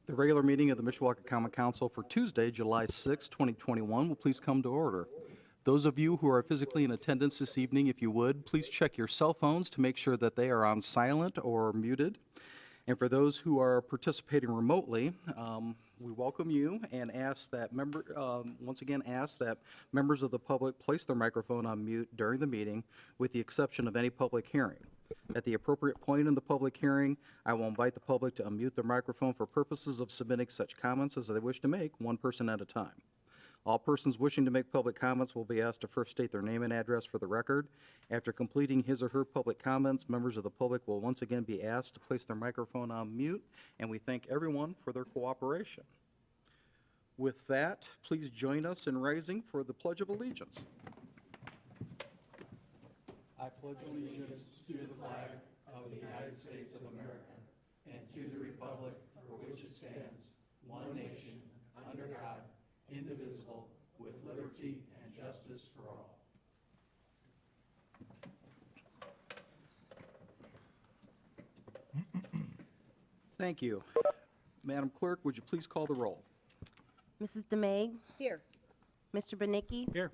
The regular meeting of the Mishawaka Common Council for Tuesday, July 6, 2021 will please come to order. Those of you who are physically in attendance this evening, if you would, please check your cell phones to make sure that they are on silent or muted. And for those who are participating remotely, we welcome you and ask that once again ask that members of the public place their microphone on mute during the meeting, with the exception of any public hearing. At the appropriate point in the public hearing, I will invite the public to unmute their microphone for purposes of submitting such comments as they wish to make, one person at a time. All persons wishing to make public comments will be asked to first state their name and address for the record. After completing his or her public comments, members of the public will once again be asked to place their microphone on mute, and we thank everyone for their cooperation. With that, please join us in rising for the Pledge of Allegiance. I pledge allegiance to the flag of the United States of America and to the republic for which it stands, one nation, under God, indivisible, with liberty and justice for all. Thank you. Madam Clerk, would you please call the roll? Mrs. DeMay, Here. Mr. Benicki, Here.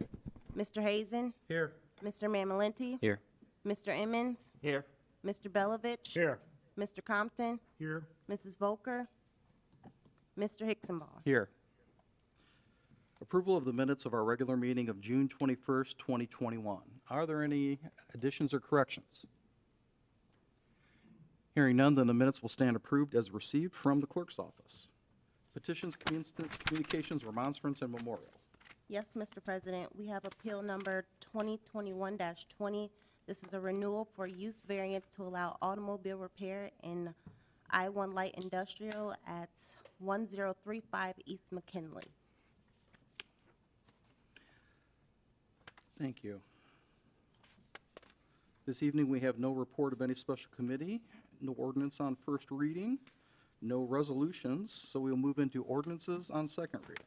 Mr. Hazen, Here. Mr. Mamalenti, Here. Mr. Emmons, Here. Mr. Belovich, Here. Mr. Compton, Here. Mrs. Volker, Mr. Hicksonball. Here. Approval of the minutes of our regular meeting of June 21st, 2021. Are there any additions or corrections? Hearing none, then the minutes will stand approved as received from the clerk's office. Petitions, communications, remonstrance, and memorial. Yes, Mr. President, we have appeal number 2021-20. This is a renewal for use variance to allow automobile repair in I-1 Light Industrial at 1035 East McKinley. Thank you. This evening, we have no report of any special committee, no ordinance on first reading, no resolutions, so we'll move into ordinances on second reading.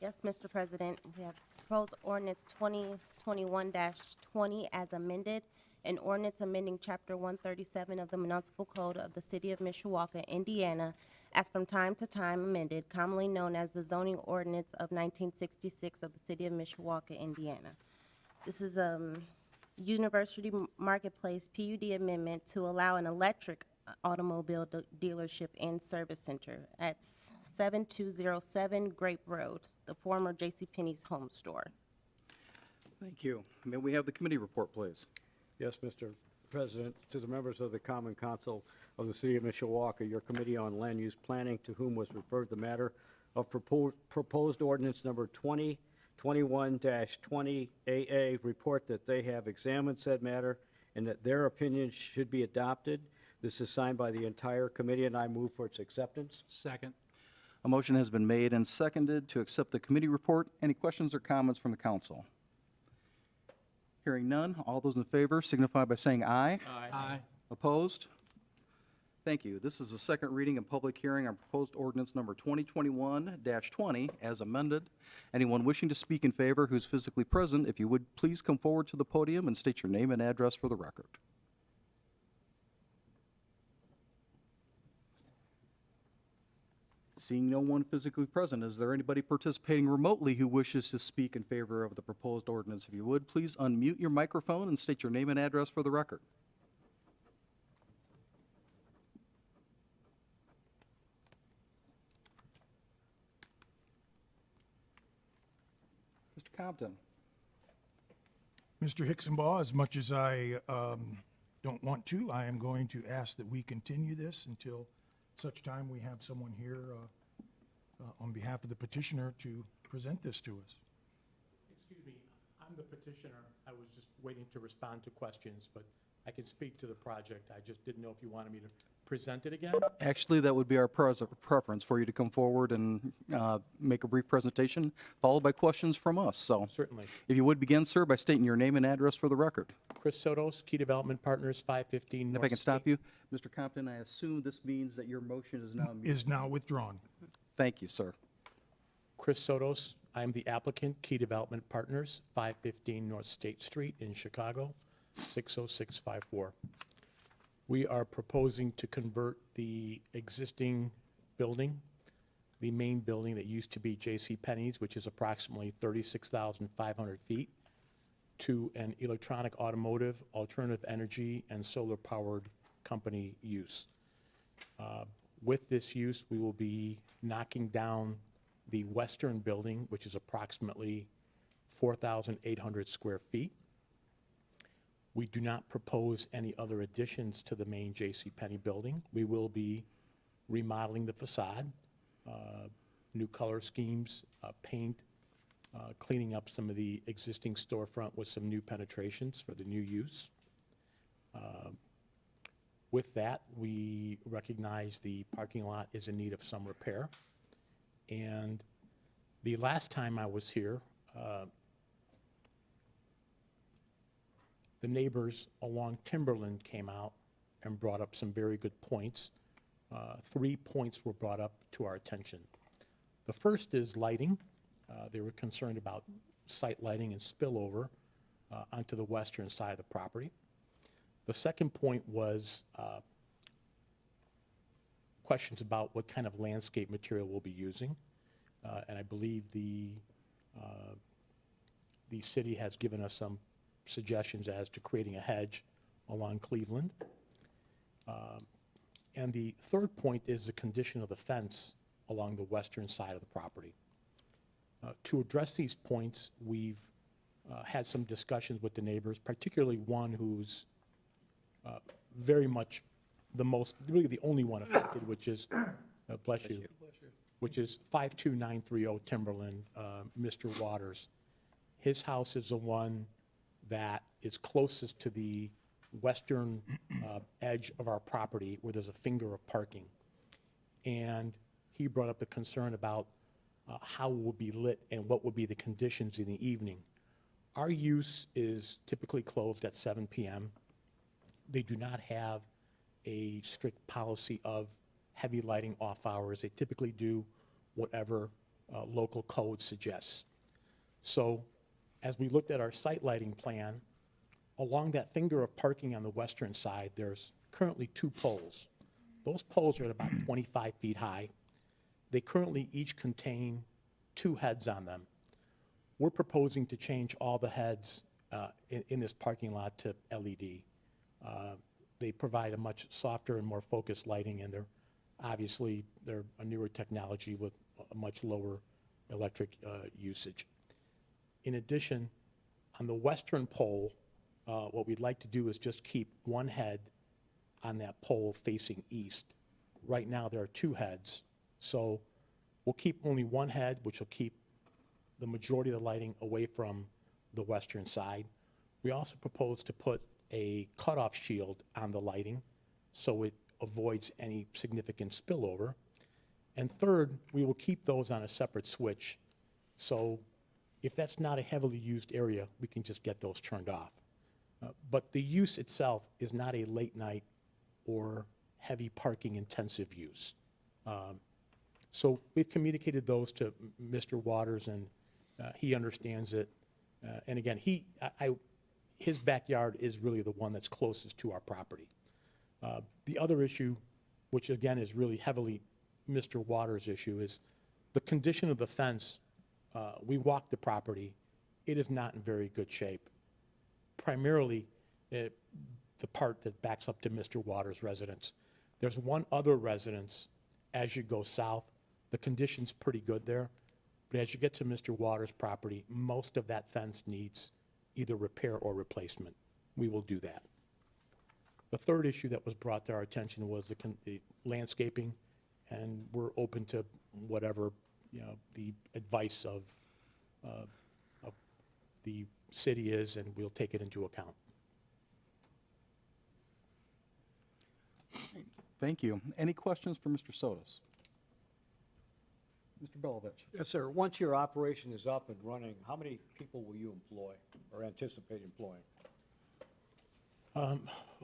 Yes, Mr. President, we have proposed ordinance 2021-20 as amended, an ordinance amending Chapter 137 of the Municipal Code of the City of Mishawaka, Indiana, as from time to time amended, commonly known as the zoning ordinance of 1966 of the City of Mishawaka, Indiana. This is a University Marketplace PUD amendment to allow an electric automobile dealership and service center at 7207 Grape Road, the former JCPenney's home store. Thank you. May we have the committee report, please? Yes, Mr. President, to the members of the Common Council of the City of Mishawaka, your Committee on Land Use Planning, to whom was referred the matter of proposed ordinance number 2021-20 AA, report that they have examined said matter and that their opinion should be adopted. This is signed by the entire committee, and I move for its acceptance. Second. A motion has been made and seconded to accept the committee report. Any questions or comments from the council? Hearing none, all those in favor signify by saying aye. Aye. Opposed? Thank you. This is the second reading and public hearing on proposed ordinance number 2021-20 as amended. Anyone wishing to speak in favor who's physically present, if you would please come forward to the podium and state your name and address for the record. Seeing no one physically present, is there anybody participating remotely who wishes to speak in favor of the proposed ordinance? If you would, please unmute your microphone and state your name and address for the record. Mr. Compton. Mr. Hicksonball, as much as I don't want to, I am going to ask that we continue this until such time we have someone here on behalf of the petitioner to present this to us. Excuse me, I'm the petitioner. I was just waiting to respond to questions, but I can speak to the project. I just didn't know if you wanted me to present it again. Actually, that would be our preference for you to come forward and make a brief presentation, followed by questions from us. So Certainly. if you would begin, sir, by stating your name and address for the record. Chris Sotos, Key Development Partners, 515 And North if I can stop State. you, Mr. Compton, I assume this means that your motion is now muted. Is now withdrawn. Thank you, sir. Chris Sotos, I'm the applicant, Key Development Partners, 515 North State Street in Chicago, 60654. We are proposing to convert the existing building the main building that used to be J.C. Penney's, which is approximately 36,500 feet, to an electronic automotive, alternative energy, and solar-powered company use. With this use, we will be knocking down the western building, which is approximately 4,800 square feet. We do not propose any other additions to the main J.C. Penney building. We will be remodeling the facade, new color schemes, paint, cleaning up some of the existing storefront with some new penetrations for the new use. With that, we recognize the parking lot is in need of some repair. And the last time I was here, the neighbors along Timberland came out and brought up some very good points. 3 points were brought up to our attention. The first is lighting. They were concerned about site lighting and spillover onto the western side of the property. The second point was questions about what kind of landscape material we'll be using. And I believe the city has given us some suggestions as to creating a hedge along Cleveland. And the third point is the condition of the fence along the western side of the property. To address these points, we've had some discussions with the neighbors, particularly one who's very much really the only one affected, which is, bless you, which is 52930 Timberland, Mr. Waters. His house is the one that is closest to the western edge of our property where there's a finger of parking. And he brought up the concern about how it will be lit and what would be the conditions in the evening. Our use is typically closed at 7 p.m. They do not have a strict policy of heavy lighting off hours. They typically do whatever local code suggests. So as we looked at our site lighting plan, along that finger of parking on the western side, there's currently 2 poles. Those poles are at about 25 feet high. They currently each contain 2 heads on them. We're proposing to change all the heads in this parking lot to LED. They provide a much softer and more focused lighting, and they're a newer technology with a much lower electric usage. In addition, on the western pole, what we'd like to do is just keep 1 head on that pole facing east. Right now, there are 2 heads, so we'll keep only 1 head, which will keep the majority of the lighting away from the western side. We also propose to put a cutoff shield on the lighting so it avoids any significant spillover. And third, we will keep those on a separate switch, so if that's not a heavily used area, we can just get those turned off. But the use itself is not a late night or heavy parking intensive use. So we've communicated those to Mr. Waters, and he understands it. And again, his backyard is really the one that's closest to our property. The other issue, which again is really heavily Mr. Waters' issue, is the condition of the fence. We walked the property. It is not in very good shape. Primarily, the part that backs up to Mr. Waters' residence. There's one other residence as you go south. The condition's pretty good there. But as you get to Mr. Waters' property, most of that fence needs either repair or replacement. We will do that. The third issue that was brought to our attention was the landscaping, and we're open to whatever, the advice of the city is, and we'll take it into account. Thank you. Any questions for Mr. Sotos? Mr. Belovich? Yes, sir. Once your operation is up and running, how many people will you employ or anticipate employing?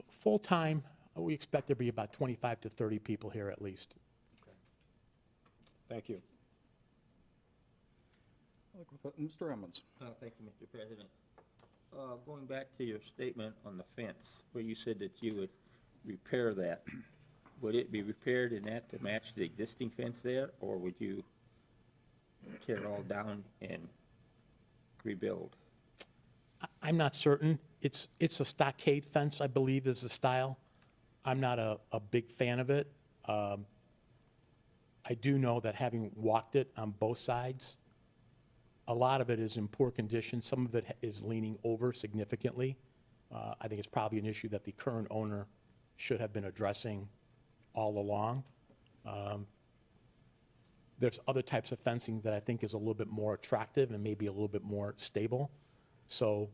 Full-time, we expect there to be about 25 to 30 people here at least. Okay. Thank you. Mr. Emmons? Thank you, Mr. President. Going back to your statement on the fence, where you said that you would repair that, would it be repaired in that to match the existing fence there, or would you tear it all down and rebuild? I'm not certain. It's a stockade fence, I believe, is the style. I'm not a big fan of it. I do know that having walked it on both sides, a lot of it is in poor condition. Some of it is leaning over significantly. I think it's probably an issue that the current owner should have been addressing all along. There's other types of fencing that I think is a little bit more attractive and maybe a little bit more stable. So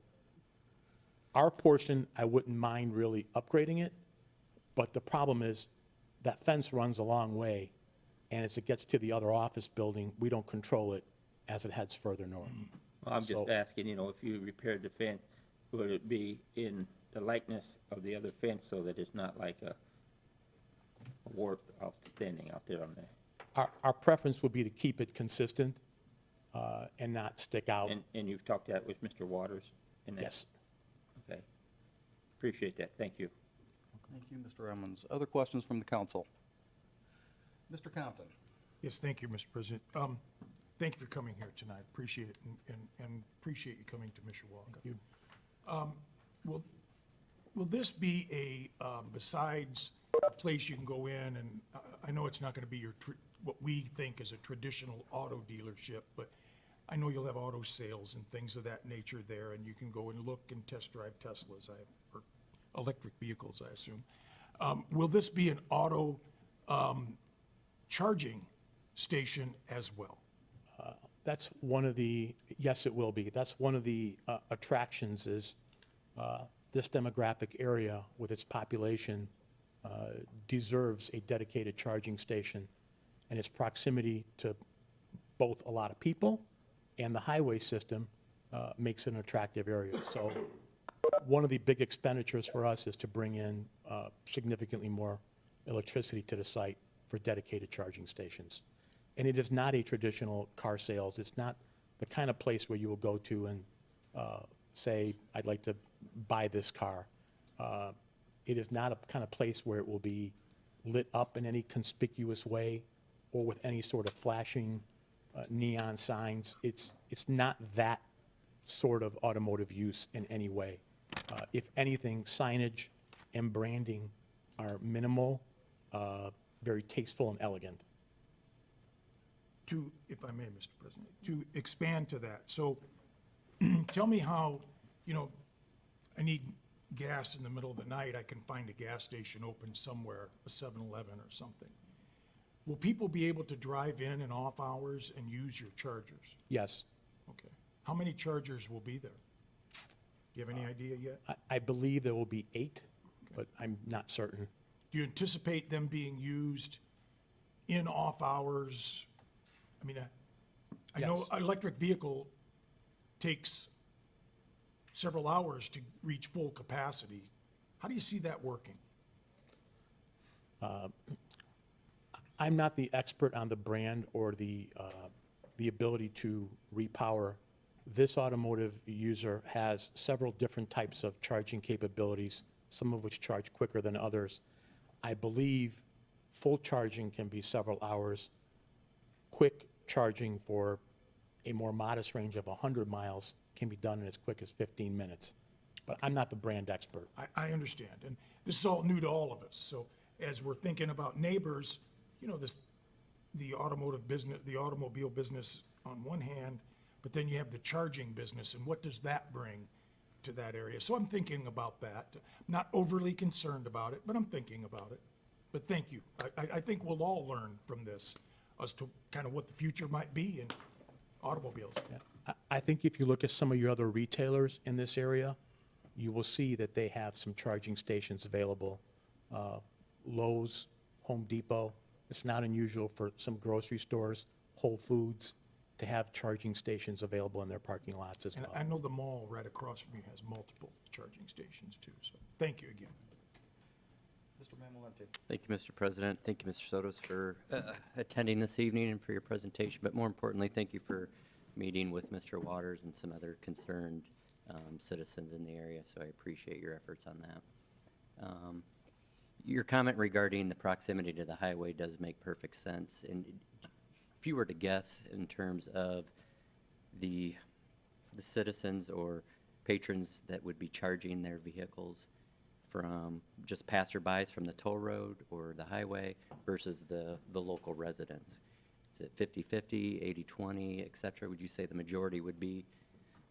our portion, I wouldn't mind really upgrading it, but the problem is that fence runs a long way, and as it gets to the other office building, we don't control it as it heads further north. Well, I'm just So- asking, if you repaired the fence, would it be in the likeness of the other fence so that it's not like a warp outstanding out there on there? Our preference would be to keep it consistent and not stick out. And you've talked that with Mr. Waters? in that? Yes. Okay. Appreciate that. Thank you. Thank you, Mr. Emmons. Other questions from the council? Mr. Compton? Yes, thank you, Mr. President. Thank you for coming here tonight. Appreciate it, and appreciate you coming to Mishawaka. You. Will this be besides a place you can go in, and I know it's not going to be what we think is a traditional auto dealership, but I know you'll have auto sales and things of that nature there, and you can go and look and test drive Teslas, or electric vehicles, I assume. Will this be an auto charging station as well? That's one of the, yes, it will be. That's one of the attractions is this demographic area with its population deserves a dedicated charging station, and its proximity to both a lot of people and the highway system makes it an attractive area. So one of the big expenditures for us is to bring in significantly more electricity to the site for dedicated charging stations. And it is not a traditional car sales. It's not the kind of place where you will go to and say, I'd like to buy this car. It is not a kind of place where it will be lit up in any conspicuous way or with any sort of flashing neon signs. It's not that sort of automotive use in any way. If anything, signage and branding are minimal, very tasteful and elegant. If I may, Mr. President, to expand to that, so tell me how, I need gas in the middle of the night, I can find a gas station open somewhere, a 7-Eleven or something. Will people be able to drive in off hours and use your chargers? Yes, Okay. How many chargers will be there? Do you have any idea yet? I believe there will be 8, but I'm not certain. Do you anticipate them being used in off hours? I mean, I know Yes. an electric vehicle takes several hours to reach full capacity. How do you see that working? I'm not the expert on the brand or the ability to repower. This automotive user has several different types of charging capabilities, some of which charge quicker than others. I believe full charging can be several hours. Quick charging for a more modest range of 100 miles can be done in as quick as 15 minutes. But I'm not the brand expert. I understand, and this is all new to all of us, so as we're thinking about neighbors, the automotive business, the automobile business on one hand, but then you have the charging business, and what does that bring to that area? So I'm thinking about that. I'm not overly concerned about it, but I'm thinking about it. But thank you. I think we'll all learn from this as to kind of what the future might be in automobiles. I think if you look at some of your other retailers in this area, you will see that they have some charging stations available. Lowe's, Home Depot. It's not unusual for some grocery stores, Whole Foods, to have charging stations available in their parking lots as And well. I know the mall right across from you has multiple charging stations too, so thank you again. Mr. Mamalenti? Thank you, Mr. President. Thank you, Mr. Sotos, for attending this evening and for your presentation. But more importantly, thank you for meeting with Mr. Waters and some other concerned citizens in the area. So I appreciate your efforts on that. Your comment regarding the proximity to the highway does make perfect sense. And if if you were to guess in terms of the citizens or patrons that would be charging their vehicles from just passerbys from the toll road or the highway versus the local residents? Is it 50/50, 80/20, et cetera? Would you say the majority would be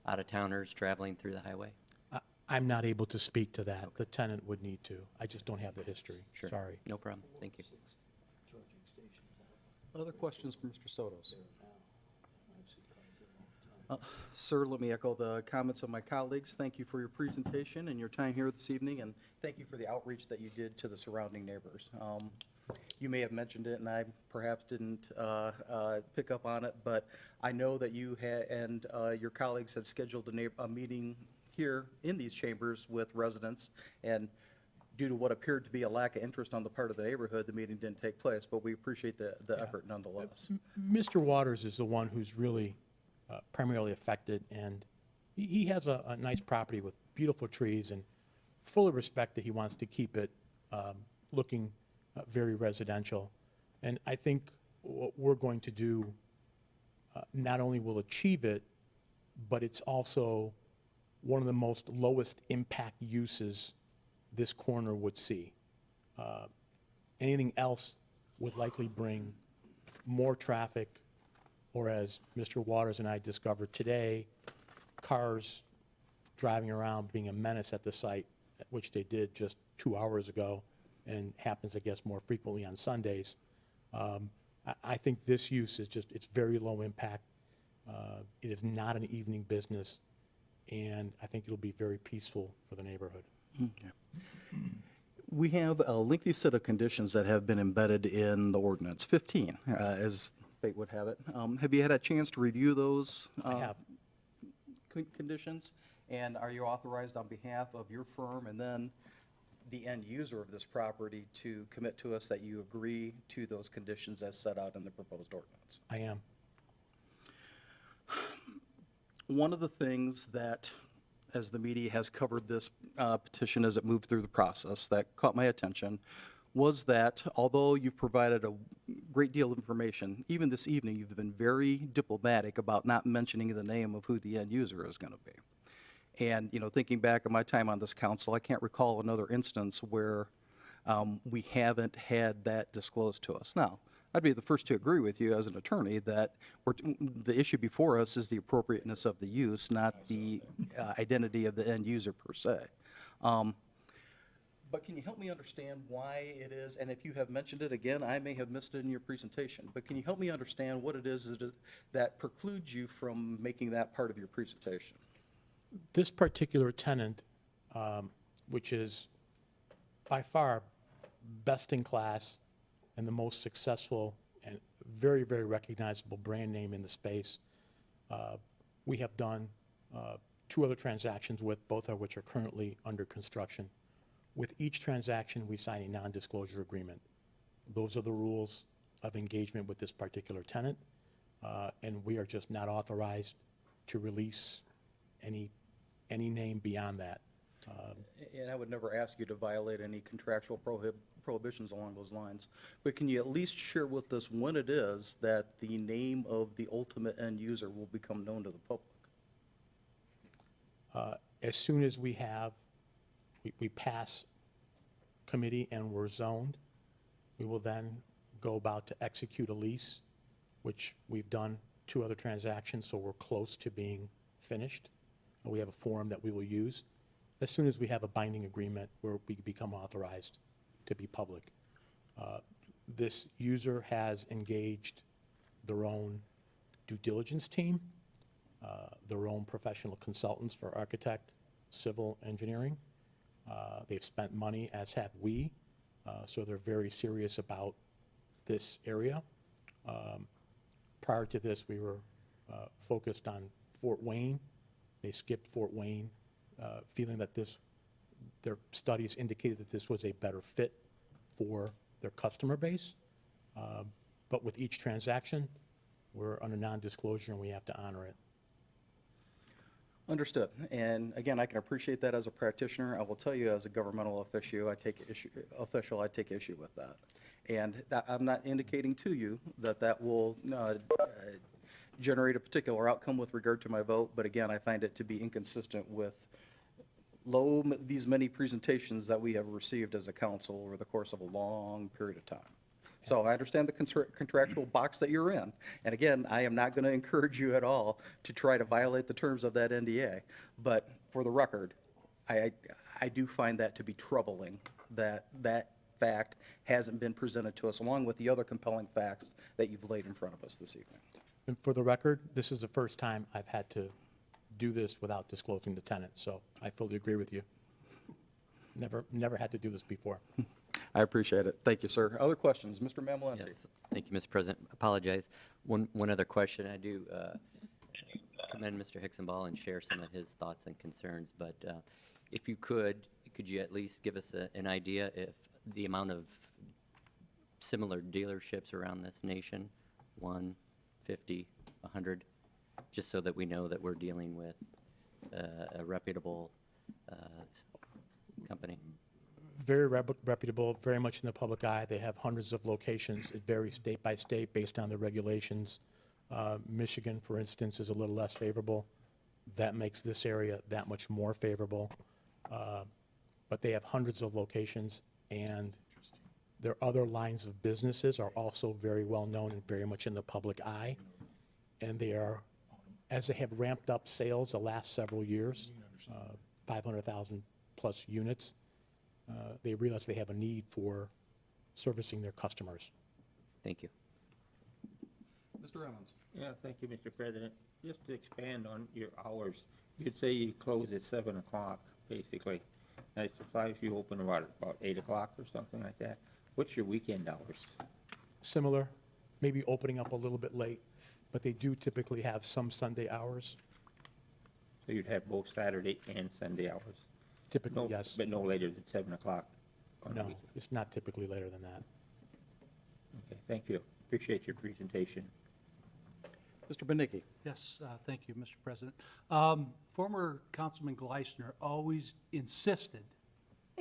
out-of-towners traveling through the highway? I'm not able to speak to that. The tenant would need to. I just don't have the history. Sure. Sorry. No problem. Thank you. Other questions for Mr. Sotos? Sir, let me echo the comments of my colleagues. Thank you for your presentation and your time here this evening, and thank you for the outreach that you did to the surrounding neighbors. You may have mentioned it, and I perhaps didn't pick up on it, but I know that you and your colleagues had scheduled a meeting here in these chambers with residents, and due to what appeared to be a lack of interest on the part of the neighborhood, the meeting didn't take place, but we appreciate the effort nonetheless. Mr. Waters is the one who's really primarily affected, and he has a nice property with beautiful trees, and fully respect that he wants to keep it looking very residential. And I think what we're going to do not only will achieve it, but it's also one of the most lowest impact uses this corner would see. Anything else would likely bring more traffic, or as Mr. Waters and I discovered today, cars driving around being a menace at the site, which they did just 2 hours ago, and happens, I guess, more frequently on Sundays. I think this use is just, it's very low impact. It is not an evening business, and I think it'll be very peaceful for the neighborhood. Okay. We have a lengthy set of conditions that have been embedded in the ordinance, 15, as fate would have it. Have you had a chance to review those? I have. Conditions? And are you authorized on behalf of your firm and then the end user of this property to commit to us that you agree to those conditions as set out in the proposed ordinance? I am. One of the things that, as the media has covered this petition as it moved through the process, that caught my attention was that although you've provided a great deal of information, even this evening you've been very diplomatic about not mentioning the name of who the end user is going to be. And, you know, thinking back on my time on this council, I can't recall another instance where we haven't had that disclosed to us. Now, I'd be the first to agree with you as an attorney that the issue before us is the appropriateness of the use, not the identity of the end user per se. But can you help me understand why it is, and if you have mentioned it again, I may have missed it in your presentation, but can you help me understand what it is that precludes you from making that part of your presentation? This particular tenant, which is by far best in class and the most successful and very, very recognizable brand name in the space, we have done 2 other transactions with, both of which are currently under construction. With each transaction, we sign a non-disclosure agreement. Those are the rules of engagement with this particular tenant, and we are just not authorized to release any name beyond that. And I would never ask you to violate any contractual prohibitions along those lines, but can you at least share with us when it is that the name of the ultimate end user will become known to the public? As soon as we pass committee and we're zoned, we will then go about to execute a lease, which we've done 2 other transactions, so we're close to being finished. And we have a form that we will use. As soon as we have a binding agreement where we become authorized to be public. This user has engaged their own due diligence team, their own professional consultants for architect, civil engineering. They've spent money, as have we, so they're very serious about this area. Prior to this, we were focused on Fort Wayne. They skipped Fort Wayne, feeling that their studies indicated that this was a better fit for their customer base. But with each transaction, we're under non-disclosure and we have to honor it. Understood. And again, I can appreciate that as a practitioner. I will tell you, as a governmental official, I take issue with that. And I'm not indicating to you that that will generate a particular outcome with regard to my vote, but again, I find it to be inconsistent with these many presentations that we have received as a council over the course of a long period of time. So I understand the contractual box that you're in. And again, I am not going to encourage you at all to try to violate the terms of that NDA. But for the record, I do find that to be troubling, that that fact hasn't been presented to us, along with the other compelling facts that you've laid in front of us this evening. And for the record, this is the first time I've had to do this without disclosing the tenant, so I fully agree with you. Never had to do this before. I appreciate it. Thank you, sir. Other questions? Mr. Mamalenti? Yes, thank you, Mr. President. Apologize. One other question. I do commend Mr. Hicksonball and share some of his thoughts and concerns, but if you could you at least give us an idea if the amount of similar dealerships around this nation, 1, 50, 100, just so that we know that we're dealing with a reputable company? Very reputable, very much in the public eye. They have hundreds of locations. It varies state by state based on the regulations. Michigan, for instance, is a little less favorable. That makes this area that much more favorable. But they have hundreds of locations, and their other lines of businesses are also very well known and very much in the public eye. And they are, as they have ramped up sales the last several years, 500,000 plus units, they realize they have a need for servicing their customers. Thank you. Mr. Emmons? Yeah, thank you, Mr. President. Just to expand on your hours, you'd say you close at 7 o'clock, basically. I suppose you open about 8 o'clock or something like that. What's your weekend hours? Similar, maybe opening up a little bit late, but they do typically have some Sunday hours. So you'd have both Saturday and Sunday hours? Typically, No, yes. but no later than 7 o'clock on the No, weekend? it's not typically later than that. Okay, thank you. Appreciate your presentation. Mr. Benicki? Yes, thank you, Mr. President. Former Councilman Gleisner always insisted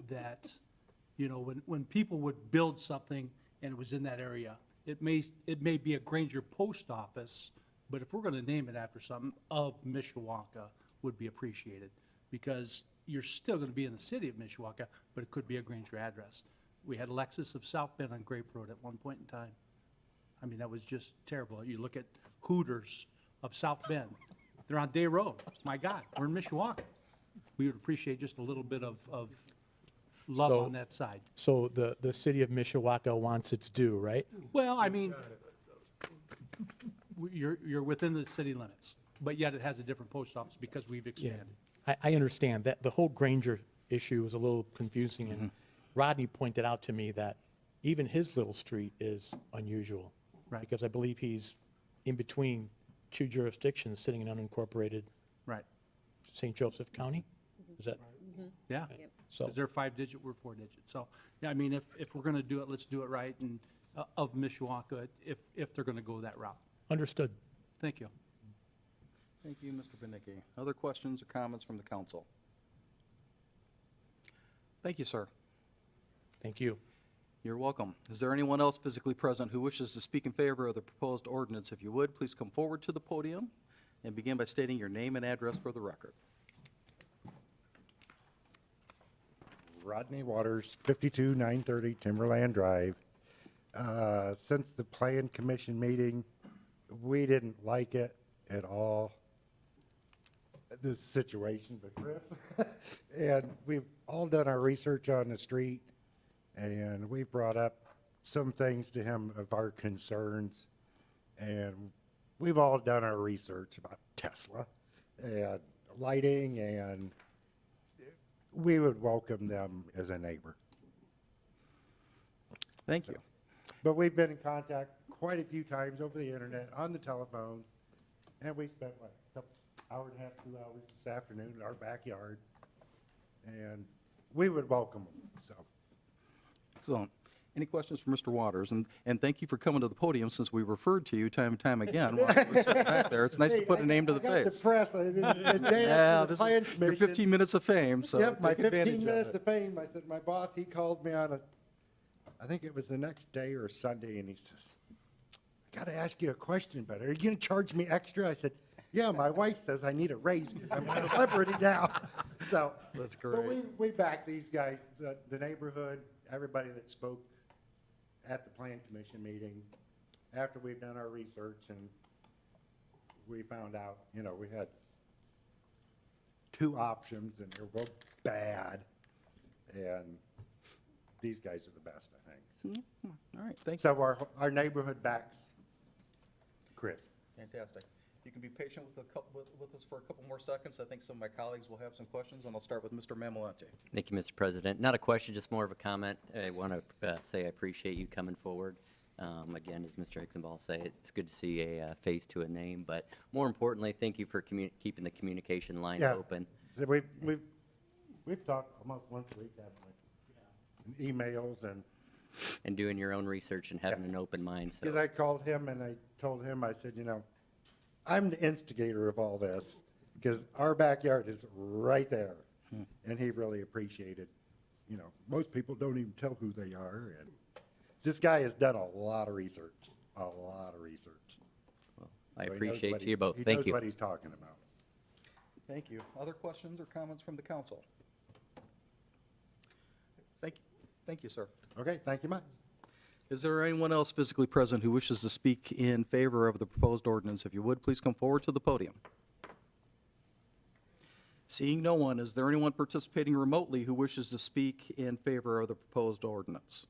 that, you know, when people would build something and it was in that area, it may be a Granger Post Office, but if we're going to name it after something, of Mishawaka would be appreciated, because you're still going to be in the city of Mishawaka, but it could be a Granger address. We had Lexus of South Bend on Grape Road at one point in time. I mean, that was just terrible. You look at Hooters of South Bend. They're on Day Road. My God, we're in Mishawaka. We would appreciate just a little bit of love So- on that side. So the city of Mishawaka wants its due, right? Well, I mean, you're within the city limits, but yet it has a different post office because we've expanded. I understand that the whole Granger issue is a little confusing, and Rodney pointed out to me that even his little street is unusual. Right. Because I believe he's in between two jurisdictions, sitting in unincorporated Right, St. Joseph County? Is that, yeah. so, Because they're 5-digit, we're 4-digit. So, yeah, I mean, if we're going to do it, let's do it right, and of Mishawaka, if they're going to go that route. understood. Thank you. Thank you, Mr. Benicki. Other questions or comments from the council? Thank you, sir. Thank you. You're welcome. Is there anyone else physically present who wishes to speak in favor of the proposed ordinance? If you would, please come forward to the podium and begin by stating your name and address for the record. Rodney Waters, 52930 Timberland Drive. Since the Plan Commission meeting, we didn't like it at all, this situation, but Chris. And we've all done our research on the street, and we brought up some things to him of our concerns. And we've all done our research about Tesla and lighting, and we would welcome them as a neighbor. Thank you. But we've been in contact quite a few times over the internet, on the telephone, and we spent, what, a couple, hour and a half, 2 hours this afternoon in our backyard. And we would welcome them, so. Excellent. Any questions for Mr. Waters? And thank you for coming to the podium since we referred to you time and time again. While you were sitting back there. It's nice to put a name to the I got face. depressed. The day Yeah, after the this plan is your commission. 15 minutes of fame, so Yep, my take advantage 15 of minutes it. of fame. I said, my boss, he called me on I think it was the next day or Sunday, and he says, I got to ask you a question, but are you going to charge me extra? I said, yeah, my wife says I need a raise because I'm a celebrity now. So. That's But great. we back these guys, the neighborhood, everybody that spoke at the plan commission meeting, after we've done our research, and we found out, we had 2 options, and they're both bad, and these guys are the best, I think. All right, thank you. So our neighborhood backs Chris. Fantastic. You can be patient with us for a couple more seconds. I think some of my colleagues will have some questions, and I'll start with Mr. Mamalante. Thank you, Mr. President. Not a question, just more of a comment. I want to say I appreciate you coming forward. Again, as Mr. Ixenball said, it's good to see a face to a name, but more importantly, thank you for keeping the communication line Yeah. open. So we've talked almost once a week, haven't we? Emails And doing your own research and having Yeah. an open mind, so. because I called him and I told him, I said, I'm the instigator of all this, because our backyard is right there. And he really appreciated, most people don't even tell who they are, and this guy has done a lot of research, I So he knows appreciate what you he's- both. He Thank knows you. what he's talking about. Thank you. Other questions or comments from the council? Thank you, sir. Okay, thank you much. Is there anyone else physically present who wishes to speak in favor of the proposed ordinance? If you would, please come forward to the podium. Seeing no one, is there anyone participating remotely who wishes to speak in favor of the proposed ordinance?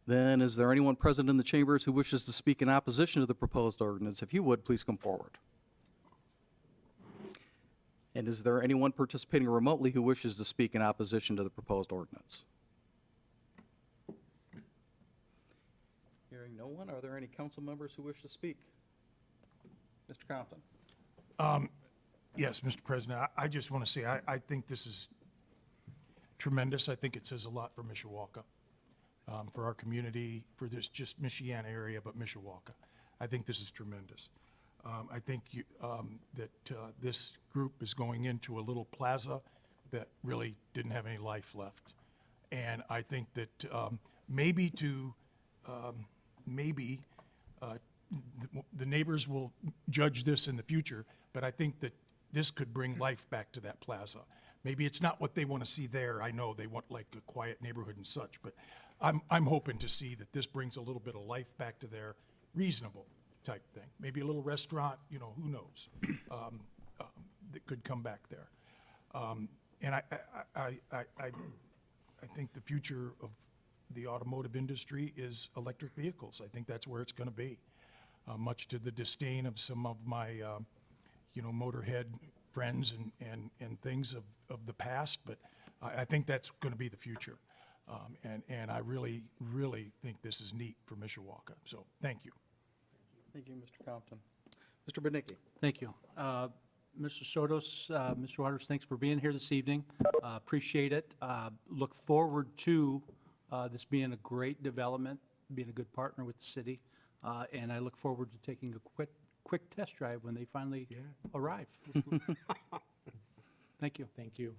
Then, is there anyone present in the chambers who wishes to speak in opposition to the proposed ordinance? If you would, please come forward. And is there anyone participating remotely who wishes to speak in opposition to the proposed ordinance? Hearing no one, are there any council members who wish to speak? Mr. Compton? Yes, Mr. President, I just want to say, I think this is tremendous. I think it says a lot for Mishawaka, for our community, for this just Michiana area, but Mishawaka. I think this is tremendous. I think that this group is going into a little plaza that really didn't have any life left. And I think that maybe the neighbors will judge this in the future, but I think that this could bring life back to that plaza. Maybe it's not what they want to see there. I know they want like a quiet neighborhood and such, but I'm hoping to see that this brings a little bit of life back to their reasonable type thing. Maybe a little restaurant, who knows, that could come back there. And I think the future of the automotive industry is electric vehicles. I think that's where it's going to be, much to the disdain of some of my, motorhead friends and things of the past, but I think that's going to be the future. And I really, really think this is neat for Mishawaka. So, thank you. Thank you, Mr. Compton. Mr. Bednicki? Thank you. Mr. Sotos, Mr. Waters, thanks for being here this evening. Appreciate it. Look forward to this being a great development, being a good partner with the city, and I look forward to taking a quick test drive when they finally arrive. Thank you. Thank you.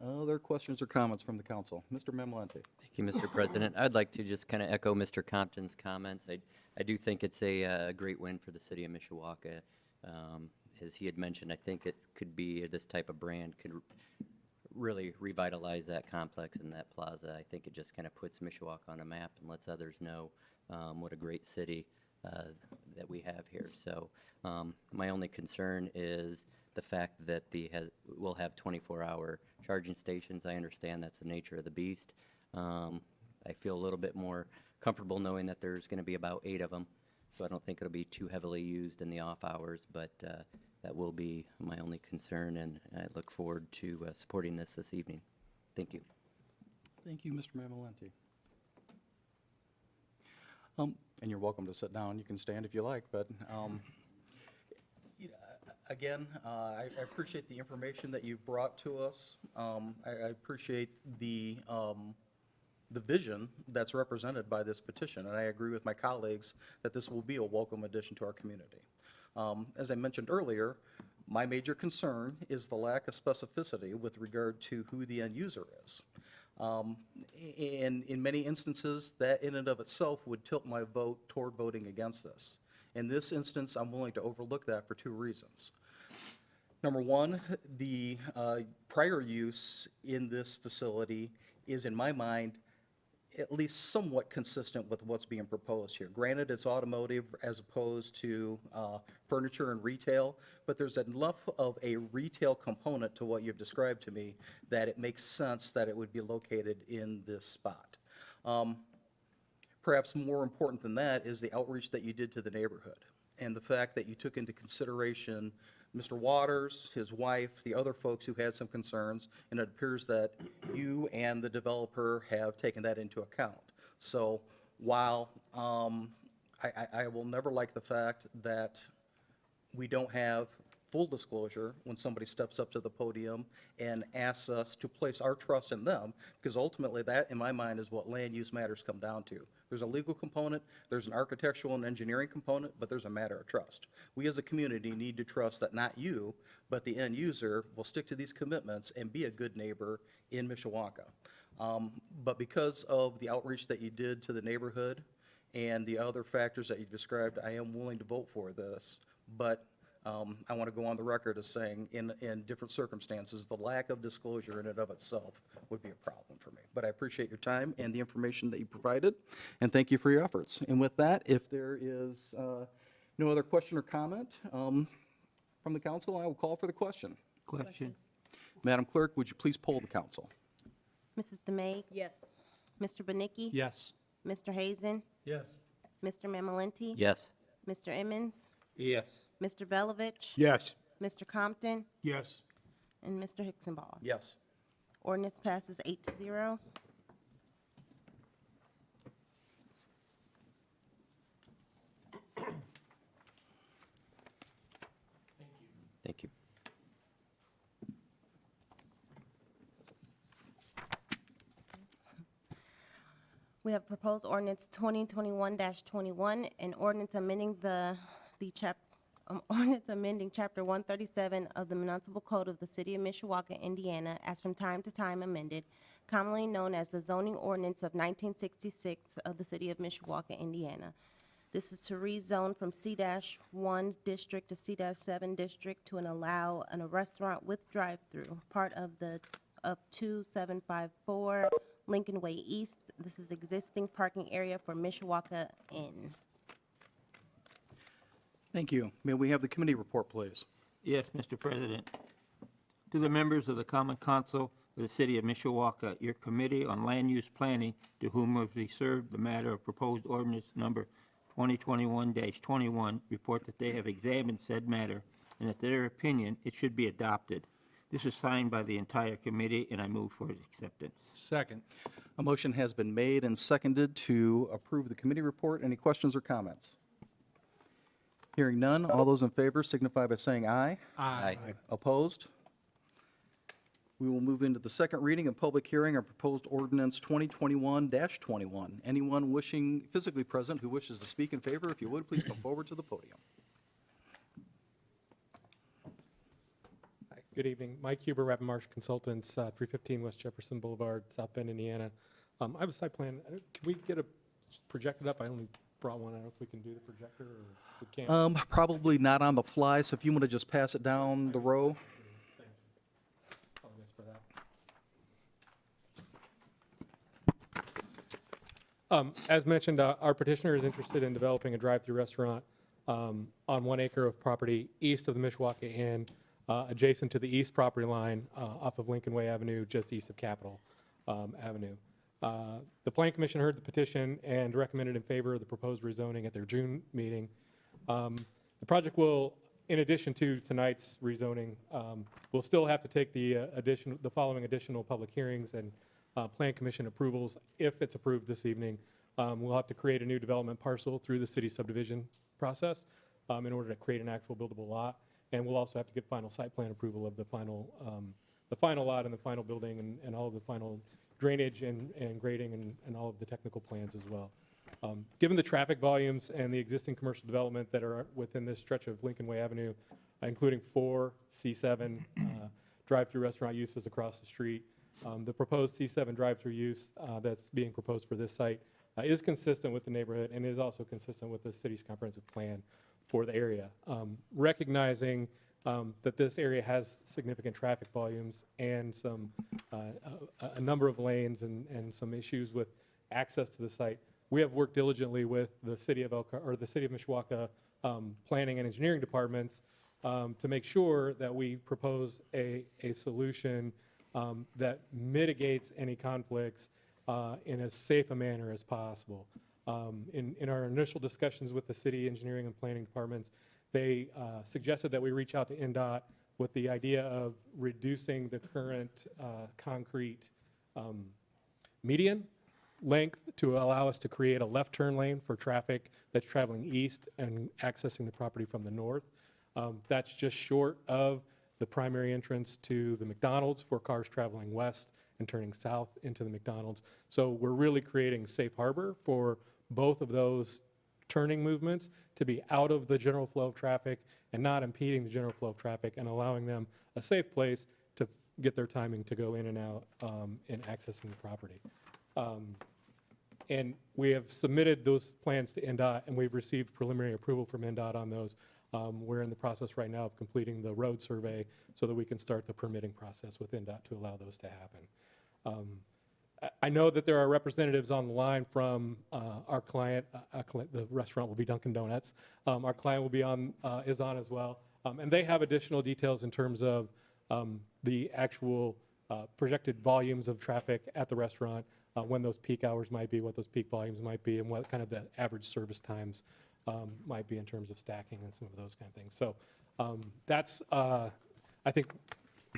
Other questions or comments from the council? Mr. Mamalante? Thank you, Mr. President. I'd like to just kind of echo Mr. Compton's comments. I do think it's a great win for the city of Mishawaka. As he had mentioned, I think it could be, this type of brand could really revitalize that complex and that plaza. I think it just kind of puts Mishawaka on a map and lets others know what a great city that we have here. So my only concern is the fact that we'll have 24-hour charging stations. I understand that's the nature of the beast. I feel a little bit more comfortable knowing that there's going to be about 8 of them, so I don't think it'll be too heavily used in the off hours, but that will be my only concern, and I look forward to supporting this evening. Thank you. Thank you, Mr. Mamalante. And you're welcome to sit down. You can stand if you like, but Again, I appreciate the information that you've brought to us. I appreciate the vision that's represented by this petition, and I agree with my colleagues that this will be a welcome addition to our community. As I mentioned earlier, my major concern is the lack of specificity with regard to who the end user is. And in many instances, that in and of itself would tilt my vote toward voting against this. In this instance, I'm willing to overlook that for two reasons. Number one, the prior use in this facility is, in my mind, at least somewhat consistent with what's being proposed here. Granted, it's automotive as opposed to furniture and retail, but there's enough of a retail component to what you've described to me that it makes sense that it would be located in this spot. Perhaps more important than that is the outreach that you did to the neighborhood and the fact that you took into consideration Mr. Waters, his wife, the other folks who had some concerns, and it appears that you and the developer have taken that into account. So while I will never like the fact that we don't have full disclosure when somebody steps up to the podium and asks us to place our trust in them, because ultimately that, in my mind, is what land use matters come down to. There's a legal component, there's an architectural and engineering component, but there's a matter of trust. We as a community need to trust that not you, but the end user will stick to these commitments and be a good neighbor in Mishawaka. But because of the outreach that you did to the neighborhood and the other factors that you described, I am willing to vote for this. But I want to go on the record as saying in different circumstances, the lack of disclosure in and of itself would be a problem for me. But I appreciate your time and the information that you provided, and thank you for your efforts. And with that, if there is no other question or comment from the council, I will call for the question. Question? Madam Clerk, would you please poll the council? Mrs. Demay? Yes. Mr. Benicki? Yes. Mr. Hazen? Yes. Mr. Mamalenti? Yes. Mr. Emmons? Yes. Mr. Belovich? Yes. Mr. Compton? Yes. And Mr. Hicksonball. Yes. Ordinance passes 8-0. Thank you. We have proposed ordinance 2021-21, an ordinance amending ordinance amending Chapter 137 of the Municipal Code of the City of Mishawaka, Indiana, as from time to time amended, commonly known as the zoning ordinance of 1966 of the City of Mishawaka, Indiana. This is to rezone from C-1 district to C-7 district to allow a restaurant with drive-through, part of 2754 Lincoln Way East. This is existing parking area for Mishawaka Inn. Thank you. May we have the committee report, please? Yes, Mr. President. To the members of the Common Council of the City of Mishawaka, your Committee on Land Use Planning, to whom was reserved the matter of proposed ordinance number 2021-21, report that they have examined said matter and that their opinion, it should be adopted. This is signed by the entire committee, and I move for its acceptance. Second. A motion has been made and seconded to approve the committee report. Any questions or comments? Hearing none, all those in favor signify by saying aye. Aye. Opposed? We will move into the second reading and public hearing of proposed ordinance 2021-21. Anyone wishing physically present who wishes to speak in favor, if you would, please come forward to the podium. Hi, good evening. Mike Huber, Rapp and Marsh Consultants, 315 West Jefferson Boulevard, South Bend, Indiana. I have a site plan. Can we get a projected up? I only brought one. I don't know if we can do the projector or we can't. Probably not on the fly, so if you want to just pass it down the row. Apologize for that. As mentioned, our petitioner is interested in developing a drive-through restaurant on 1 acre of property east of the Mishawaka Inn, adjacent to the east property line off of Lincoln Way Avenue, just east of Capitol Avenue. The Plan Commission heard the petition and recommended in favor of the proposed rezoning at their June meeting. The project will, in addition to tonight's rezoning, we'll still have to take the following additional public hearings and Plan Commission approvals. If it's approved this evening, we'll have to create a new development parcel through the city subdivision process in order to create an actual buildable lot. And we'll also have to get final site plan approval of the final lot and the final building and all of the final drainage and grading and all of the technical plans as well. Given the traffic volumes and the existing commercial development that are within this stretch of Lincoln Way Avenue, including 4 C7 drive-through restaurant uses across the street, the proposed C7 drive-through use that's being proposed for this site is consistent with the neighborhood and is also consistent with the city's comprehensive plan for the area. Recognizing that this area has significant traffic volumes and a number of lanes and some issues with access to the site, we have worked diligently with the city of Mishawaka planning and engineering departments to make sure that we propose a solution that mitigates any conflicts in as safe a manner as possible. In our initial discussions with the city engineering and planning departments, they suggested that we reach out to NDOT with the idea of reducing the current concrete median length to allow us to create a left turn lane for traffic that's traveling east and accessing the property from the north. That's just short of the primary entrance to the McDonald's for cars traveling west and turning south into the McDonald's. So we're really creating safe harbor for both of those turning movements to be out of the general flow of traffic and not impeding the general flow of traffic and allowing them a safe place to get their timing to go in and out in accessing the property. And we have submitted those plans to NDOT, and we've received preliminary approval from NDOT on those. We're in the process right now of completing the road survey so that we can start the permitting process with NDOT to allow those to happen. I know that there are representatives on the line from our client. The restaurant will be Dunkin' Donuts. Our client will be is on as well. And they have additional details in terms of the actual projected volumes of traffic at the restaurant, when those peak hours might be, what those peak volumes might be, and what kind of the average service times might be in terms of stacking and some of those kind of things. So that's, I think,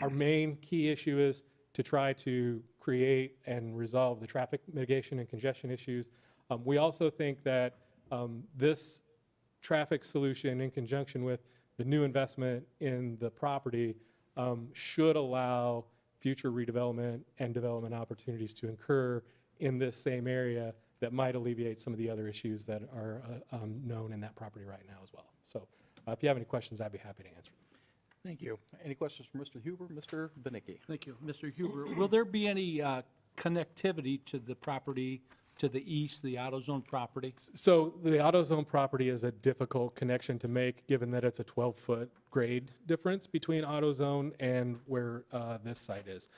our main key issue is to try to create and resolve the traffic mitigation and congestion issues. We also think that this traffic solution, in conjunction with the new investment in the property, should allow future redevelopment and development opportunities to occur in this same area that might alleviate some of the other issues that are known in that property right now as well. So if you have any questions, I'd be happy to answer them. Thank you. Any questions for Mr. Huber? Mr. Benicki? Thank you. Mr. Huber, will there be any connectivity to the property to the east, the AutoZone property? So the AutoZone property is a difficult connection to make, given that it's a 12-foot grade difference between AutoZone and where this site is.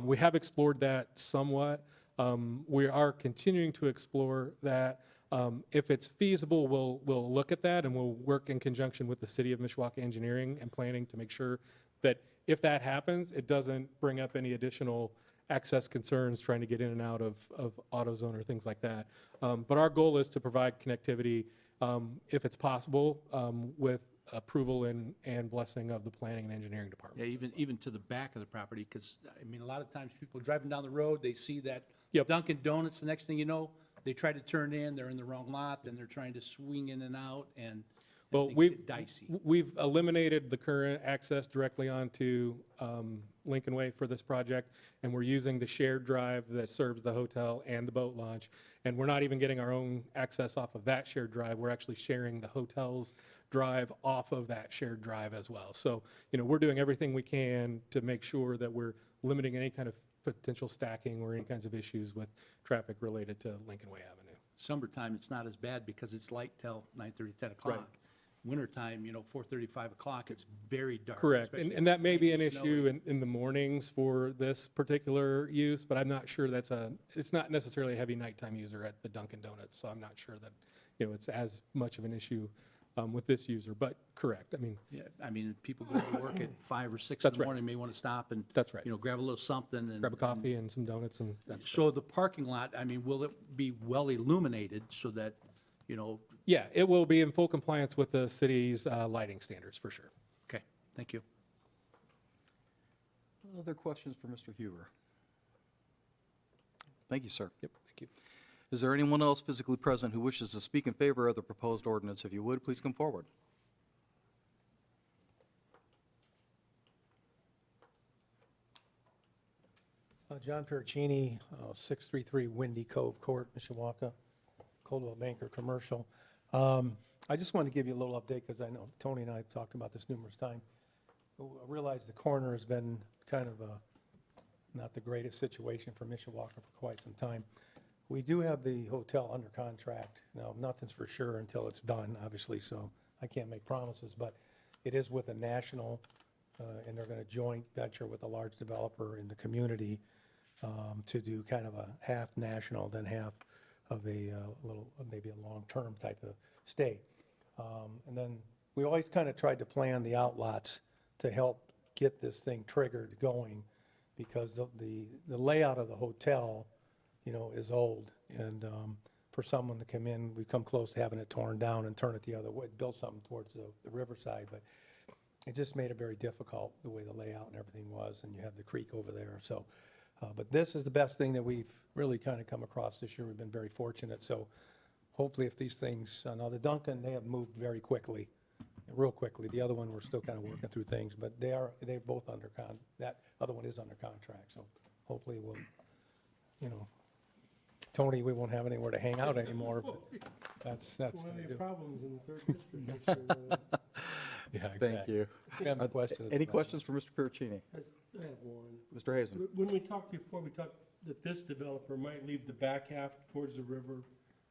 We have explored that somewhat. We are continuing to explore that. If it's feasible, we'll look at that, and we'll work in conjunction with the City of Mishawaka Engineering and Planning to make sure that if that happens, it doesn't bring up any additional access concerns trying to get in and out of AutoZone or things like that. But our goal is to provide connectivity, if it's possible, with approval and blessing of the planning and engineering department. Yeah, even to the back of the property, because, I mean, a lot of times people driving down the road, they see that Yep. Dunkin' Donuts, the next thing you know, they try to turn in, they're in the wrong lot, then they're trying to swing in and out, and Well, things we've, get dicey. we've eliminated the current access directly onto Lincoln Way for this project, and we're using the shared drive that serves the hotel and the boat launch. And we're not even getting our own access off of that shared drive. We're actually sharing the hotel's drive off of that shared drive as well. So, we're doing everything we can to make sure that we're limiting any kind of potential stacking or any kinds of issues with traffic related to Lincoln Way Avenue. Summertime, it's not as bad because it's light till 9:30, 10 o'clock. Wintertime, 4:30, 5 o'clock, it's very dark. Correct, especially and that may be an if it's issue snowy. in the mornings for this particular use, but I'm not sure it's not necessarily a heavy nighttime user at the Dunkin' Donuts, so I'm not sure that, it's as much of an issue with this user, but correct, I mean, Yeah, I mean, people go to work at 5 or 6 in That's the right. morning, may want to stop and, That's right. grab a little something and. grab a coffee and some donuts and that's, So the parking lot, I mean, will it be well illuminated so that, yeah, it will be in full compliance with the city's lighting standards, for sure. okay, thank you. Other questions for Mr. Huber? Thank you, sir. Yep, thank you. Is there anyone else physically present who wishes to speak in favor of the proposed ordinance? If you would, please come forward. John Pericini, 633 Windy Cove Court, Mishawaka, Coldwell Banker Commercial. I just wanted to give you a little update because I know Tony and I have talked about this numerous times. I realize the coroner has been kind of not the greatest situation for Mishawaka for quite some time. We do have the hotel under contract. Now, nothing's for sure until it's done, obviously, so I can't make promises, but it is with a national, and they're going to joint venture with a large developer in the community to do kind of a half national, then half of a little, maybe a long-term type of stay. And then we always kind of tried to plan the outlots to help get this thing triggered going, because the layout of the hotel, you know, is old. And for someone to come in, we come close to having it torn down and turn it the other way, build something towards the riverside. But it just made it very difficult, the way the layout and everything was, and you have the creek over there. So, but this is the best thing that we've really kind of come across this year. We've been very fortunate. So hopefully if these things, now the Duncan, they have moved very quickly, real quickly. The other one, we're still kind of working through things, but they're both under that other one is under contract. So hopefully we'll, you know, Tony, we won't have anywhere to hang out anymore, but that's what we do. Problems in the third district. Yeah, Thank exactly. you. We have no questions. Any questions for Mr. Pericini? I have one. Mr. Hazen? When we talked before, we talked that this developer might leave the back half towards the river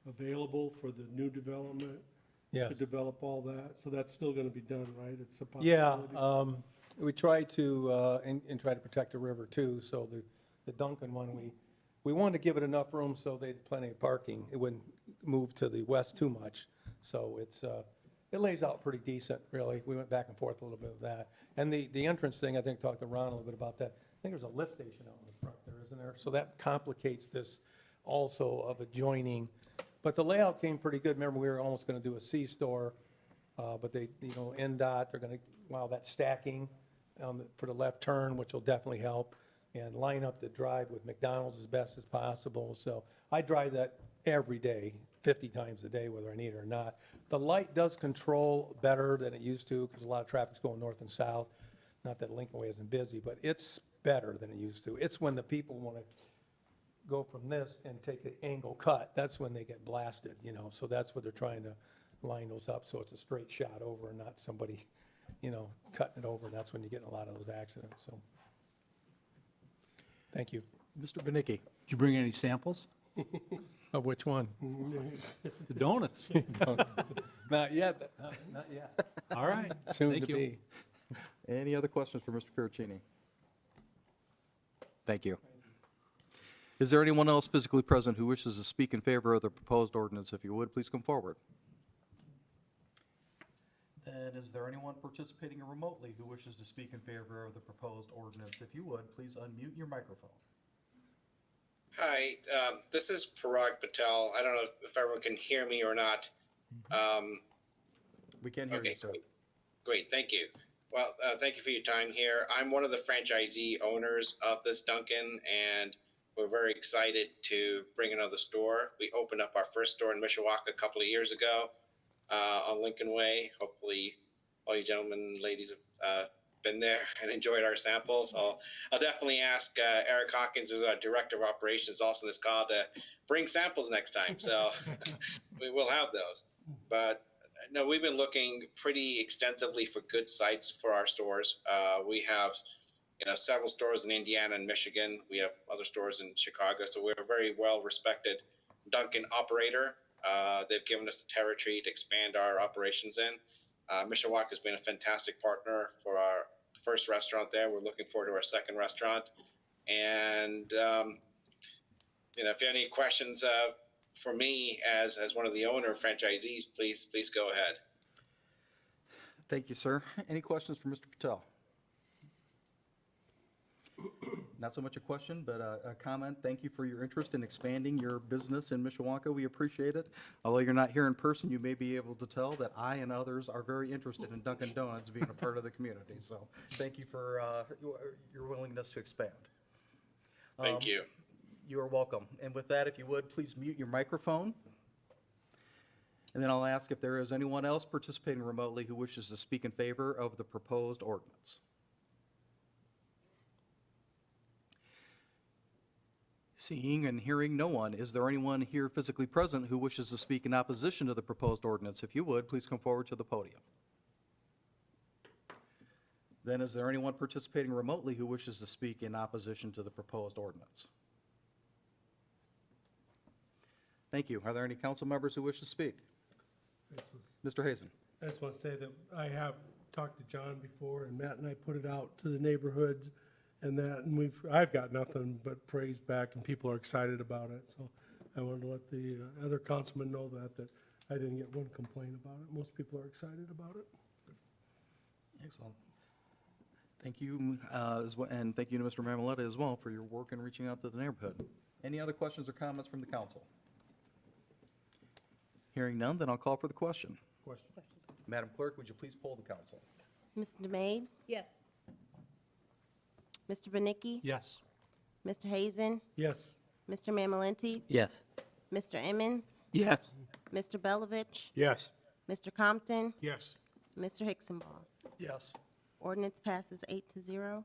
available for the new development Yes. to develop all that. So that's still going to be done, right? It's a Yeah, possibility. we try to, and try to protect the river too, so the Duncan one, we wanted to give it enough room so they had plenty of parking. It wouldn't move to the west too much, so it lays out pretty decent, really. We went back and forth a little bit with that. And the entrance thing, I think, talked to Ron a little bit about that. I think there's a lift station out in the front there, isn't there? So that complicates this also of adjoining. But the layout came pretty good. Remember, we were almost going to do a C-store, but they, you know, NDOT, they're going to, wow, that stacking for the left turn, which will definitely help, and line up the drive with McDonald's as best as possible. So I drive that every day, 50 times a day, whether I need it or not. The light does control better than it used to, because a lot of traffic's going north and south. Not that Lincoln Way isn't busy, but it's better than it used to. It's when the people want to go from this and take an angle cut, that's when they get blasted, you know, so that's what they're trying to line those up, so it's a straight shot over and not somebody, you know, cutting it over. That's when you get in a lot of those accidents, so. Thank you. Mr. Benicki? Did you bring any samples? Of which one? The donuts. Not yet, not yet. All right. Soon Thank to you. be. Any other questions for Mr. Pericini? Thank you. Is there anyone else physically present who wishes to speak in favor of the proposed ordinance? If you would, please come forward. Then is there anyone participating remotely who wishes to speak in favor of the proposed ordinance? If you would, please unmute your microphone. Hi, this is Parag Patel. I don't know if everyone can hear me or not. We can hear you, Okay, sir. great, thank you. Well, thank you for your time here. I'm one of the franchisee owners of this Dunkin', and we're very excited to bring another store. We opened up our first store in Mishawaka a couple of years ago on Lincoln Way. Hopefully, all you gentlemen and ladies have been there and enjoyed our samples. I'll definitely ask Eric Hawkins, who's our director of operations, also in this call, to bring samples next time. So we will have those. But no, we've been looking pretty extensively for good sites for our stores. We have, you know, several stores in Indiana and Michigan. We have other stores in Chicago. So we're a very well-respected Dunkin' operator. They've given us the territory to expand our operations in. Mishawaka has been a fantastic partner for our first restaurant there. We're looking forward to our second restaurant. And, you know, if you have any questions for me as one of the owner franchisees, please go ahead. Thank you, sir. Any questions for Mr. Patel? Not so much a question, but a comment. Thank you for your interest in expanding your business in Mishawaka. We appreciate it. Although you're not here in person, you may be able to tell that I and others are very interested in Dunkin' Donuts being a part of the community. So thank you for your willingness to expand. Thank you. You are welcome. And with that, if you would, please mute your microphone. And then I'll ask if there is anyone else participating remotely who wishes to speak in favor of the proposed ordinance. Seeing and hearing no one, is there anyone here physically present who wishes to speak in opposition to the proposed ordinance? If you would, please come forward to the podium. Then is there anyone participating remotely who wishes to speak in opposition to the proposed ordinance? Thank you. Are there any council members who wish to speak? Mr. Hazen. I just want to say that I have talked to John before, and Matt and I put it out to the neighborhoods and that, and I've got nothing but praise back, and people are excited about it. So I wanted to let the other councilmen know that I didn't get one complaint about it. Most people are excited about it. Excellent. Thank you, and thank you to Mr. Mamaleta as well for your work in reaching out to the neighborhood. Any other questions or comments from the council? Hearing none, then I'll call for the question. Madam Clerk, would you please poll the council? Ms. DeMaid? Yes. Mr. Benicki? Yes. Mr. Hazen? Yes. Mr. Mamalenti? Yes. Mr. Emmons? Yes. Mr. Belovich? Yes. Mr. Compton? Yes. Mr. Hicksonball? Yes. Ordinance passes 8-0.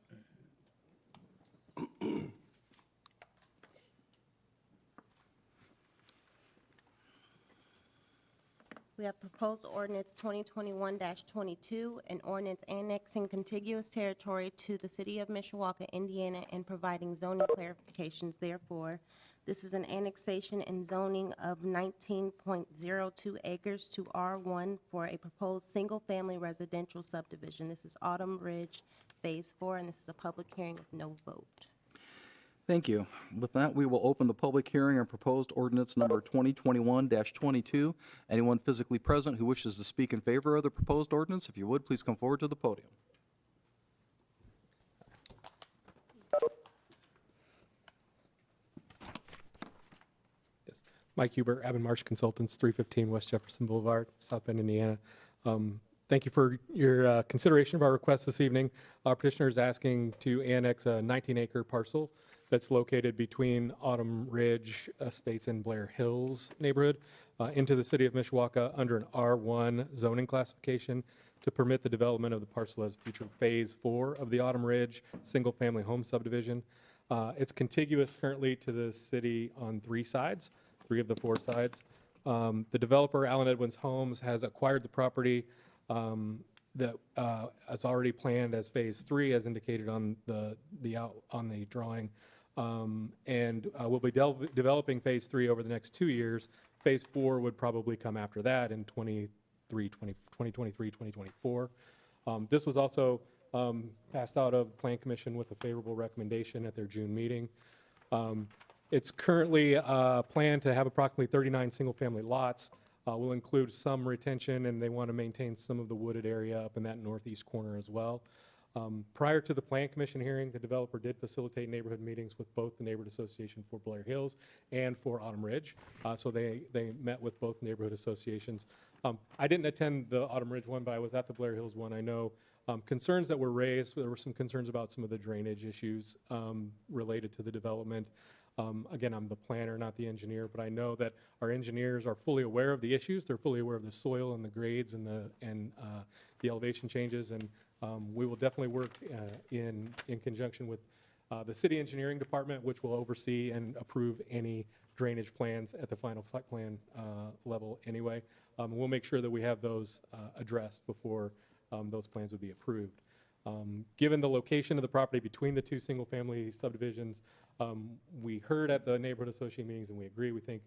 We have proposed ordinance 2021-22, an ordinance annexing contiguous territory to the city of Mishawaka, Indiana, and providing zoning clarifications therefore. This is an annexation and zoning of 19.02 acres to R1 for a proposed single-family residential subdivision. This is Autumn Ridge Phase 4, and this is a public hearing with no vote. Thank you. With that, we will open the public hearing on proposed ordinance number 2021-22. Anyone physically present who wishes to speak in favor of the proposed ordinance, if you would, please come forward to the podium. Yes. Mike Huber, Abbott Marsh Consultants, 315 West Jefferson Boulevard, South Bend, Indiana. Thank you for your consideration of our request this evening. Our petitioner is asking to annex a 19-acre parcel that's located between Autumn Ridge Estates and Blair Hills neighborhood into the city of Mishawaka under an R1 zoning classification to permit the development of the parcel as future Phase 4 of the Autumn Ridge single-family home subdivision. It's contiguous currently to the city on 3 sides, 3 of the 4 sides. The developer, Allen Edwins Homes, has acquired the property that is already planned as Phase 3, as indicated on the drawing, and we'll be developing Phase 3 over the next 2 years. Phase 4 would probably come after that in 2023, 2024. This was also passed out of the Plan Commission with a favorable recommendation at their June meeting. It's currently planned to have approximately 39 single-family lots. Will include some retention, and they want to maintain some of the wooded area up in that northeast corner as well. Prior to the Plan Commission hearing, the developer did facilitate neighborhood meetings with both the Neighborhood Association for Blair Hills and for Autumn Ridge. So they met with both neighborhood associations. I didn't attend the Autumn Ridge one, but I was at the Blair Hills one. I know concerns that were raised. There were some concerns about some of the drainage issues related to the development. Again, I'm the planner, not the engineer, but I know that our engineers are fully aware of the issues. They're fully aware of the soil and the grades and the elevation changes, and we will definitely work in conjunction with the city engineering department, which will oversee and approve any drainage plans at the final site plan level anyway. We'll make sure that we have those addressed before those plans would be approved. Given the location of the property between the 2 single-family subdivisions, we heard at the neighborhood association meetings, and we agree. We think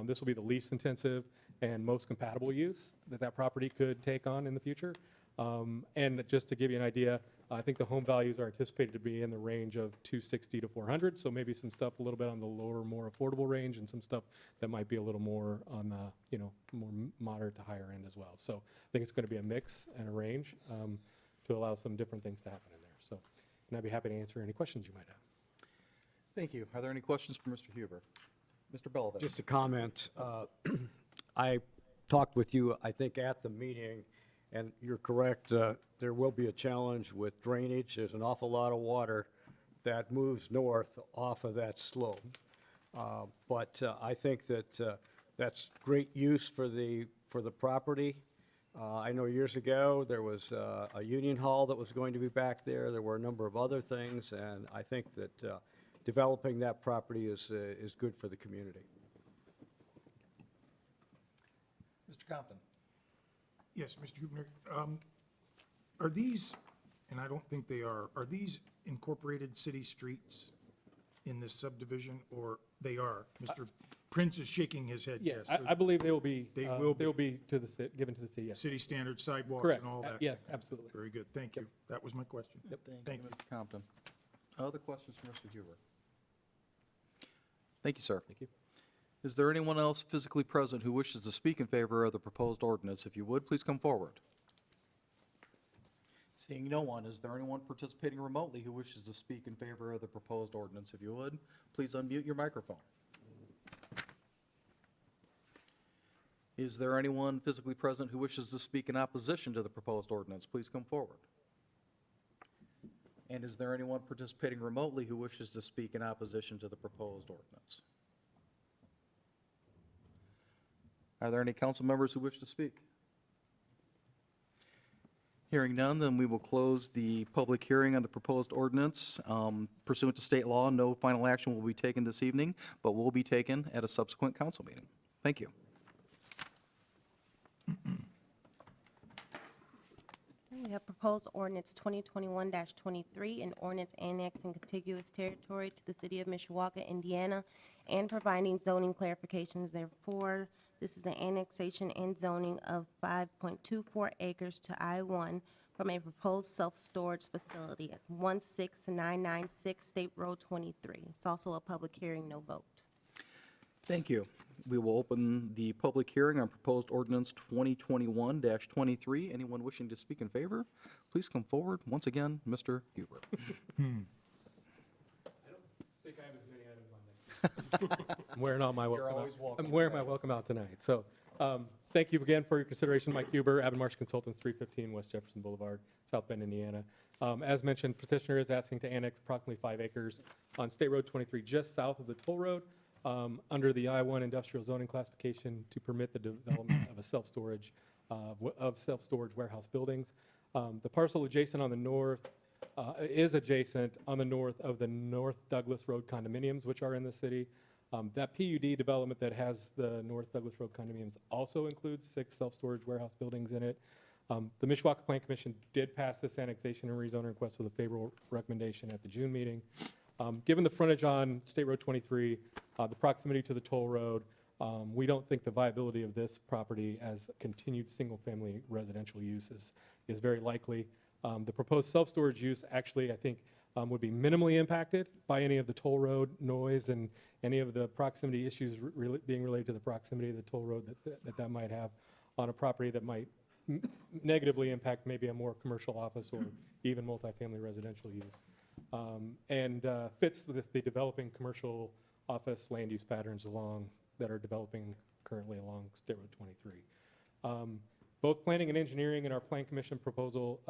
this will be the least intensive and most compatible use that property could take on in the future. And just to give you an idea, I think the home values are anticipated to be in the range of 260 to 400. So maybe some stuff a little bit on the lower, more affordable range, and some stuff that might be a little more on the more moderate to higher end as well. So I think it's going to be a mix and a range to allow some different things to happen in there. So, and I'd be happy to answer any questions you might have. Thank you. Are there any questions for Mr. Huber? Mr. Belovich. Just a comment. I talked with you, I think, at the meeting, and you're correct. There will be a challenge with drainage. There's an awful lot of water that moves north off of that slope. But I think that that's great use for the property. I know years ago, there was a union hall that was going to be back there. There were a number of other things, and I think that developing that property is good for the community. Mr. Compton? Yes, Mr. Hubner, are these, and I don't think they are these incorporated city streets in this subdivision, or they are? Mr. Prince is shaking his head Yeah, yes. I believe they will be. They will They will be to the, given to the city, yes. City standard sidewalks Correct. and all that? Yes, absolutely. Very good, thank you. That was my question. Thank you. Mr. Compton. Other questions for Mr. Huber? Thank you, sir. Thank you. Is there anyone else physically present who wishes to speak in favor of the proposed ordinance? If you would, please come forward. Seeing no one, is there anyone participating remotely who wishes to speak in favor of the proposed ordinance? If you would, please unmute your microphone. Is there anyone physically present who wishes to speak in opposition to the proposed ordinance? Please come forward. And is there anyone participating remotely who wishes to speak in opposition to the proposed ordinance? Are there any council members who wish to speak? Hearing none, then we will close the public hearing on the proposed ordinance. Pursuant to state law, no final action will be taken this evening, but will be taken at a subsequent council meeting. Thank you. We have proposed ordinance 2021-23, an ordinance annexing contiguous territory to the city of Mishawaka, Indiana, and providing zoning clarifications therefore. This is an annexation and zoning of 5.24 acres to I-1 from a proposed self-storage facility at 16996 State Road 23. It's also a public hearing, no vote. Thank you. We will open the public hearing on proposed ordinance 2021-23. Anyone wishing to speak in favor, please come forward. Once again, Mr. Huber. Think I have as many items on there. I'm wearing out my welcome. always welcome. I'm wearing my welcome out tonight. So, thank you again for your consideration. Mike Huber, Abbott Marsh Consultants, 315 West Jefferson Boulevard, South Bend, Indiana. As mentioned, petitioner is asking to annex approximately 5 acres on State Road 23, just south of the toll road, under the I-1 industrial zoning classification to permit the development of a self-storage warehouse buildings. The parcel adjacent on the north is adjacent on the north of the North Douglas Road condominiums, which are in the city. That PUD development that has the North Douglas Road condominiums also includes 6 self-storage warehouse buildings in it. The Mishawaka Plan Commission did pass this annexation and rezoning request with a favorable recommendation at the June meeting. Given the frontage on State Road 23, the proximity to the toll road, we don't think the viability of this property as continued single-family residential use is very likely. The proposed self-storage use actually, I think, would be minimally impacted by any of the toll road noise and any of the proximity issues being related to the proximity of the toll road that might have on a property that might negatively impact maybe a more commercial office or even multifamily residential use. And fits with the developing commercial office land use patterns that are developing currently along State Road 23. Both planning and engineering in our plan commission proposal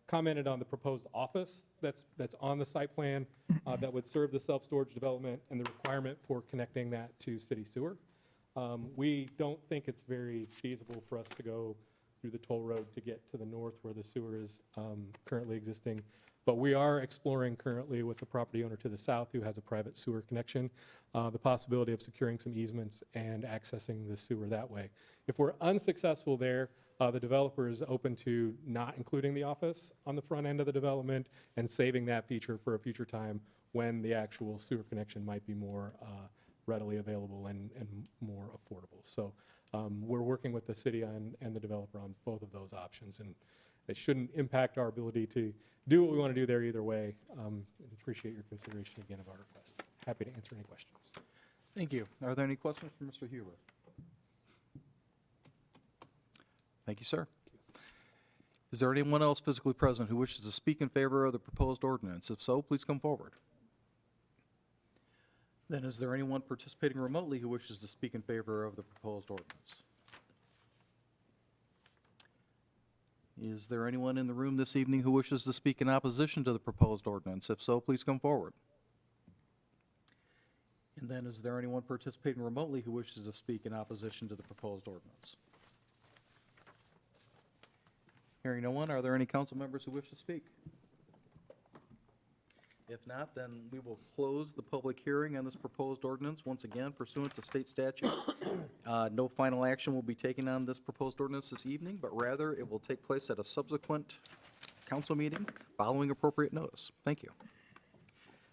commented on the proposed office that's on the site plan that would serve the self-storage development and the requirement for connecting that to city sewer. We don't think it's very feasible for us to go through the toll road to get to the north where the sewer is currently existing. But we are exploring currently with the property owner to the south who has a private sewer connection, the possibility of securing some easements and accessing the sewer that way. If we're unsuccessful there, the developer is open to not including the office on the front end of the development and saving that feature for a future time when the actual sewer connection might be more readily available and more affordable. So we're working with the city and the developer on both of those options, and it shouldn't impact our ability to do what we want to do there either way. Appreciate your consideration again of our request. Happy to answer any questions. Thank you. Are there any questions for Mr. Huber? Thank you, sir. Is there anyone else physically present who wishes to speak in favor of the proposed ordinance? If so, please come forward. Then is there anyone participating remotely who wishes to speak in favor of the proposed ordinance? Is there anyone in the room this evening who wishes to speak in opposition to the proposed ordinance? If so, please come forward. And then is there anyone participating remotely who wishes to speak in opposition to the proposed ordinance? Hearing no one, are there any council members who wish to speak? If not, then we will close the public hearing on this proposed ordinance, once again pursuant to state statute. No final action will be taken on this proposed ordinance this evening, but rather it will take place at a subsequent council meeting following appropriate notice. Thank you.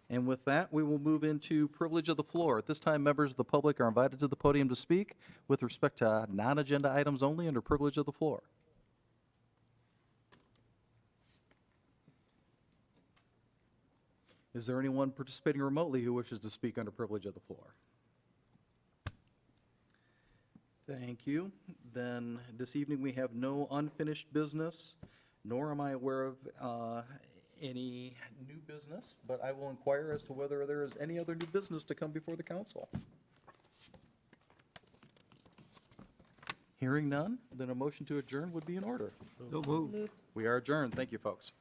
And with that, we will move into privilege of the floor. At this time, members of the public are invited to the podium to speak with respect to non-agenda items only under privilege of the floor. Is there anyone participating remotely who wishes to speak under privilege of the floor? Thank you. Then this evening, we have no unfinished business, nor am I aware of any new business, but I will inquire as to whether there is any other new business to come before the council. Hearing none, then a motion to adjourn would be in order. We are adjourned. Thank you, folks.